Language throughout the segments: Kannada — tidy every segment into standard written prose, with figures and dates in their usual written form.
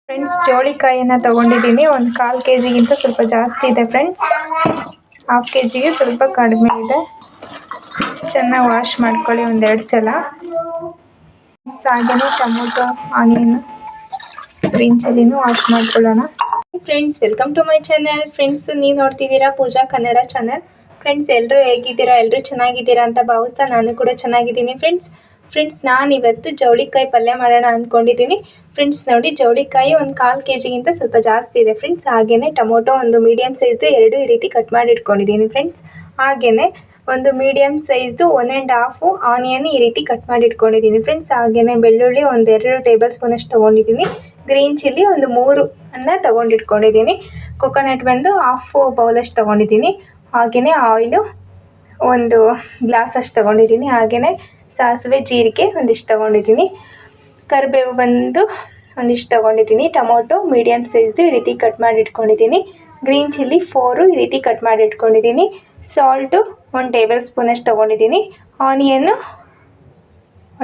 ಫ್ರೆಂಡ್ಸ್, ಜೋಳಿಕಾಯಿನ ತಗೊಂಡಿದ್ದೀನಿ. ಒಂದು 1/4 kg ಸ್ವಲ್ಪ ಜಾಸ್ತಿ ಇದೆ ಫ್ರೆಂಡ್ಸ್. 1/2 kg ಸ್ವಲ್ಪ ಕಡಿಮೆ ಇದೆ. ಚೆನ್ನಾಗಿ ವಾಶ್ ಮಾಡ್ಕೊಳ್ಳಿ 1-2 ಸಲ. ಹಾಗೆಯೇ ಟೊಮೊಟೊ, ಆನಿಯನ್, ಗ್ರೀನ್ ಚಿಲ್ಲಿನೂ ವಾಶ್ ಮಾಡ್ಕೊಳ್ಳೋಣ. Friends, welcome to my channel. Friends, ನೀವು ನೋಡ್ತಿದ್ದೀರಾ ಪೂಜಾ ಕನ್ನಡ ಚಾನೆಲ್. ಫ್ರೆಂಡ್ಸ್, ಎಲ್ಲರೂ ಹೇಗಿದ್ದೀರಾ? ಎಲ್ಲರೂ ಚೆನ್ನಾಗಿದ್ದೀರಾ ಅಂತ ಭಾವಿಸ್ತಾ ನಾನು ಕೂಡ ಚೆನ್ನಾಗಿದ್ದೀನಿ ಫ್ರೆಂಡ್ಸ್. ನಾನಿವತ್ತು ಜವಳಿಕಾಯಿ ಪಲ್ಯ ಮಾಡೋಣ ಅಂದ್ಕೊಂಡಿದ್ದೀನಿ. ಫ್ರೆಂಡ್ಸ್ ನೋಡಿ, ಜವಳಿಕಾಯಿ ಒಂದು 1/4 kg ಸ್ವಲ್ಪ ಜಾಸ್ತಿ ಇದೆ ಫ್ರೆಂಡ್ಸ್. ಹಾಗೆಯೇ ಟೊಮೊಟೊ ಒಂದು ಮೀಡಿಯಮ್ ಸೈಜ್ದು 2 ಈ ರೀತಿ ಕಟ್ ಮಾಡಿ ಇಟ್ಕೊಂಡಿದ್ದೀನಿ ಫ್ರೆಂಡ್ಸ್. ಹಾಗೆಯೇ ಒಂದು ಮೀಡಿಯಮ್ ಸೈಜ್ದು 1.5 ಆನಿಯನ್ ಈ ರೀತಿ ಕಟ್ ಮಾಡಿ ಇಟ್ಕೊಂಡಿದ್ದೀನಿ ಫ್ರೆಂಡ್ಸ್. ಹಾಗೆಯೇ ಬೆಳ್ಳುಳ್ಳಿ ಒಂದು 2 ಟೇಬಲ್ ಸ್ಪೂನ್ ಅಷ್ಟು ತೊಗೊಂಡಿದ್ದೀನಿ. ಗ್ರೀನ್ ಚಿಲ್ಲಿ ಒಂದು 3 ತೊಗೊಂಡಿಟ್ಕೊಂಡಿದ್ದೀನಿ. ಕೊಕೊನಟ್ ಬಂದು 1/2 ಬೌಲಷ್ಟು ತೊಗೊಂಡಿದ್ದೀನಿ. ಹಾಗೆಯೇ ಆಯಿಲು ಒಂದು ಗ್ಲಾಸ್ ಅಷ್ಟು ತೊಗೊಂಡಿದ್ದೀನಿ. ಹಾಗೆಯೇ ಸಾಸಿವೆ, ಜೀರಿಗೆ ಒಂದಿಷ್ಟು ತೊಗೊಂಡಿದ್ದೀನಿ. ಕರಿಬೇವು ಬಂದು ಒಂದಿಷ್ಟು ತೊಗೊಂಡಿದ್ದೀನಿ. ಟೊಮೊಟೊ ಮೀಡಿಯಮ್ ಸೈಜ್ದು ಈ ರೀತಿ ಕಟ್ ಮಾಡಿ ಇಟ್ಕೊಂಡಿದ್ದೀನಿ. ಗ್ರೀನ್ ಚಿಲ್ಲಿ 4 ಈ ರೀತಿ ಕಟ್ ಮಾಡಿ ಇಟ್ಕೊಂಡಿದ್ದೀನಿ. ಸಾಲ್ಟು 1 ಟೇಬಲ್ ಸ್ಪೂನ್ ಅಷ್ಟು ತೊಗೊಂಡಿದ್ದೀನಿ. ಆನಿಯನ್ನು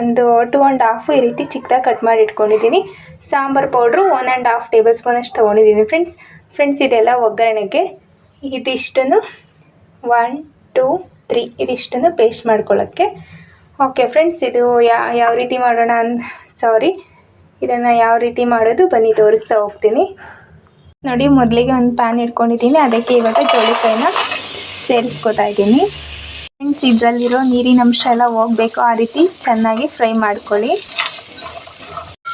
ಒಂದು 2.5 ಈ ರೀತಿ ಚಿಕ್ಕದಾಗಿ ಕಟ್ ಮಾಡಿ ಇಟ್ಕೊಂಡಿದ್ದೀನಿ. ಸಾಂಬಾರು ಪೌಡ್ರು 1.5 ಟೇಬಲ್ ಸ್ಪೂನ್ ಅಷ್ಟು ತೊಗೊಂಡಿದ್ದೀನಿ ಫ್ರೆಂಡ್ಸ್. ಇದೆಲ್ಲ ಒಗ್ಗರಣೆಗೆ. ಇದಿಷ್ಟನ್ನು 1, 2, 3 ಇದಿಷ್ಟನ್ನು ಪೇಸ್ಟ್ ಮಾಡ್ಕೊಳ್ಳೋಕ್ಕೆ. ಓಕೆ ಫ್ರೆಂಡ್ಸ್, ಇದು ಯಾವ ರೀತಿ ಮಾಡೋಣ ಇದನ್ನು ಯಾವ ರೀತಿ ಮಾಡೋದು ಬನ್ನಿ ತೋರಿಸ್ತಾ ಹೋಗ್ತೀನಿ. ನೋಡಿ, ಮೊದಲಿಗೆ ಒಂದು ಪ್ಯಾನ್ ಇಟ್ಕೊಂಡಿದ್ದೀನಿ. ಅದಕ್ಕೆ ಇವಾಗ ಜವಳಿಕಾಯಿನ ಸೇರಿಸ್ಕೊತಾ ಇದ್ದೀನಿ ಫ್ರೆಂಡ್ಸ್. ಇದರಲ್ಲಿರೋ ನೀರಿನ ಅಂಶ ಎಲ್ಲ ಹೋಗಬೇಕು. ಆ ರೀತಿ ಚೆನ್ನಾಗಿ ಫ್ರೈ ಮಾಡ್ಕೊಳ್ಳಿ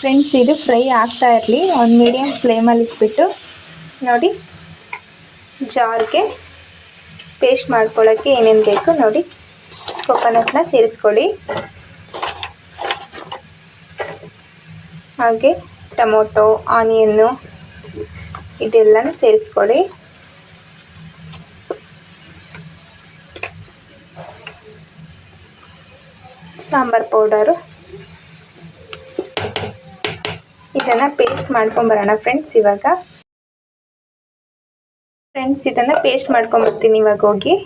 ಫ್ರೆಂಡ್ಸ್. ಇದು ಫ್ರೈ ಆಗ್ತಾ ಇರಲಿ. ಒಂದು ಮೀಡಿಯಮ್ ಫ್ಲೇಮಲ್ಲಿ ಇಟ್ಬಿಟ್ಟು ನೋಡಿ, ಜಾರ್ಗೆ ಪೇಸ್ಟ್ ಮಾಡ್ಕೊಳ್ಳೋಕ್ಕೆ ಏನೇನು ಬೇಕು ನೋಡಿ. ಕೊಕೊನಟ್ನ ಸೇರಿಸ್ಕೊಳ್ಳಿ. ಹಾಗೆ ಟೊಮೊಟೊ, ಆನಿಯನ್ನು ಇದೆಲ್ಲನೂ ಸೇರಿಸ್ಕೊಳ್ಳಿ. ಸಾಂಬಾರು ಪೌಡರು, ಇದನ್ನು ಪೇಸ್ಟ್ ಮಾಡ್ಕೊಂಬರೋಣ ಫ್ರೆಂಡ್ಸ್. ಇದನ್ನು ಪೇಸ್ಟ್ ಮಾಡ್ಕೊಂಬರ್ತೀನಿ ಇವಾಗ ಹೋಗಿ.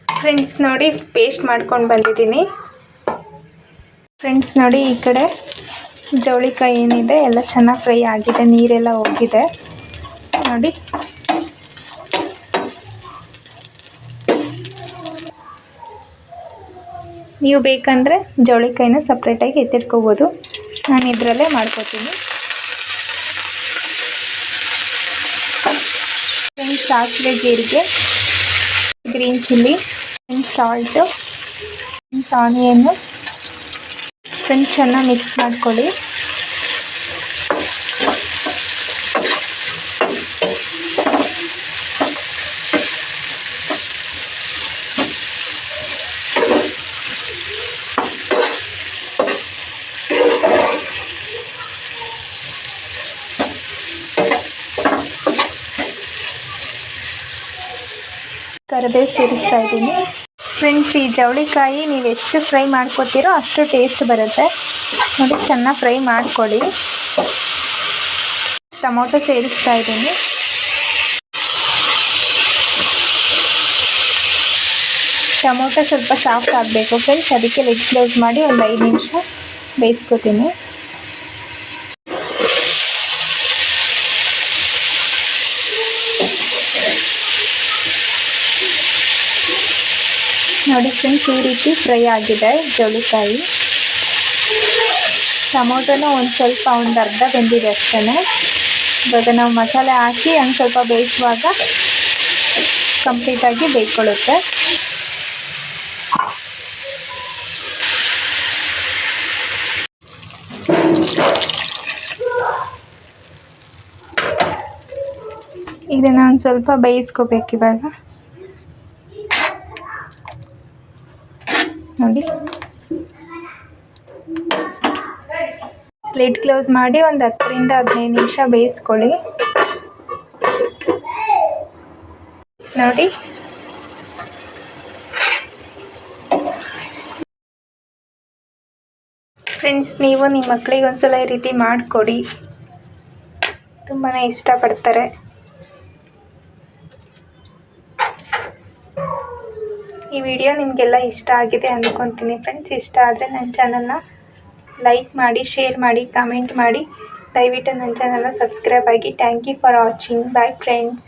ಫ್ರೆಂಡ್ಸ್ ನೋಡಿ, ಪೇಸ್ಟ್ ಮಾಡ್ಕೊಂಡು ಬಂದಿದ್ದೀನಿ ಫ್ರೆಂಡ್ಸ್. ನೋಡಿ, ಈ ಕಡೆ ಜವಳಿಕಾಯಿ ಏನಿದೆ ಎಲ್ಲ ಚೆನ್ನಾಗಿ ಫ್ರೈ ಆಗಿದೆ, ನೀರೆಲ್ಲ ಹೋಗಿದೆ ನೋಡಿ. ನೀವು ಬೇಕಂದರೆ ಜವಳಿಕಾಯಿನ ಸಪ್ರೇಟಾಗಿ ಎತ್ತಿಟ್ಕೋಬೋದು. ನಾನು ಇದರಲ್ಲೇ ಮಾಡ್ಕೋತೀನಿ ಫ್ರೆಂಡ್ಸ್. ಸಾಸಿವೆ, ಜೀರಿಗೆ, green chilli, salt, onion friends ಚೆನ್ನಾಗಿ ಮಿಕ್ಸ್ ಮಾಡ್ಕೊಳ್ಳಿ. ಕರಿಬೇವು ಸೇರಿಸ್ತಾ ಇದ್ದೀನಿ ಫ್ರೆಂಡ್ಸ್. ಈ ಜವಳಿಕಾಯಿ ನೀವು ಎಷ್ಟು ಫ್ರೈ ಮಾಡ್ಕೊತೀರೋ ಅಷ್ಟು ಟೇಸ್ಟ್ ಬರುತ್ತೆ ನೋಡಿ. ಚೆನ್ನಾಗಿ ಫ್ರೈ ಮಾಡ್ಕೊಳ್ಳಿ. ಟೊಮೊಟೊ ಸೇರಿಸ್ತಾ ಇದ್ದೀನಿ. ಟೊಮೊಟೊ ಸ್ವಲ್ಪ ಸಾಫ್ಟ್ ಆಗಬೇಕು ಫ್ರೆಂಡ್ಸ್. ಅದಕ್ಕೆ ಲಿಡ್ ಕ್ಲೋಸ್ ಮಾಡಿ ಒಂದು 5 ನಿಮಿಷ ಬೇಯಿಸ್ಕೊತೀನಿ. ನೋಡಿ ಫ್ರೆಂಡ್ಸ್, ಈ ರೀತಿ ಫ್ರೈ ಆಗಿದೆ ಜವಳಿಕಾಯಿ. ಟೊಮೊಟೊನೂ ಒಂದು ಅರ್ಧ ಬೆಂದಿದೆ ಅಷ್ಟೇ. ಇವಾಗ ನಾವು ಮಸಾಲೆ ಹಾಕಿ ಒಂದು ಸ್ವಲ್ಪ ಬೇಯಿಸುವಾಗ ಕಂಪ್ಲೀಟಾಗಿ ಬೇಯ್ಕೊಳ್ಳುತ್ತೆ. ಇದನ್ನು ಒಂದು ಸ್ವಲ್ಪ ಬೇಯಿಸ್ಕೋಬೇಕು ಇವಾಗ ನೋಡಿ. ಲಿಡ್ ಕ್ಲೋಸ್ ಮಾಡಿ ಒಂದು 10ರಿಂದ 15 ನಿಮಿಷ ಬೇಯಿಸ್ಕೊಳ್ಳಿ ನೋಡಿ. ಫ್ರೆಂಡ್ಸ್, ನೀವು ನಿಮ್ಮ ಮಕ್ಕಳಿಗೆ ಒಂದ್ಸಲ ಈ ರೀತಿ ಮಾಡಿಕೊಡಿ, ತುಂಬಾ ಇಷ್ಟಪಡ್ತಾರೆ. ಈ ವಿಡಿಯೋ ನಿಮಗೆಲ್ಲ ಇಷ್ಟ ಆಗಿದೆ ಅಂದ್ಕೊತೀನಿ ಫ್ರೆಂಡ್ಸ್. ಇಷ್ಟ ಆದರೆ ನನ್ನ ಚಾನಲ್ನ ಲೈಕ್ ಮಾಡಿ, ಶೇರ್ ಮಾಡಿ, ಕಮೆಂಟ್ ಮಾಡಿ, ದಯವಿಟ್ಟು ನನ್ನ ಚಾನಲ್ನ ಸಬ್ಸ್ಕ್ರೈಬ್ ಆಗಿ. Thank you for watching. Bye friends.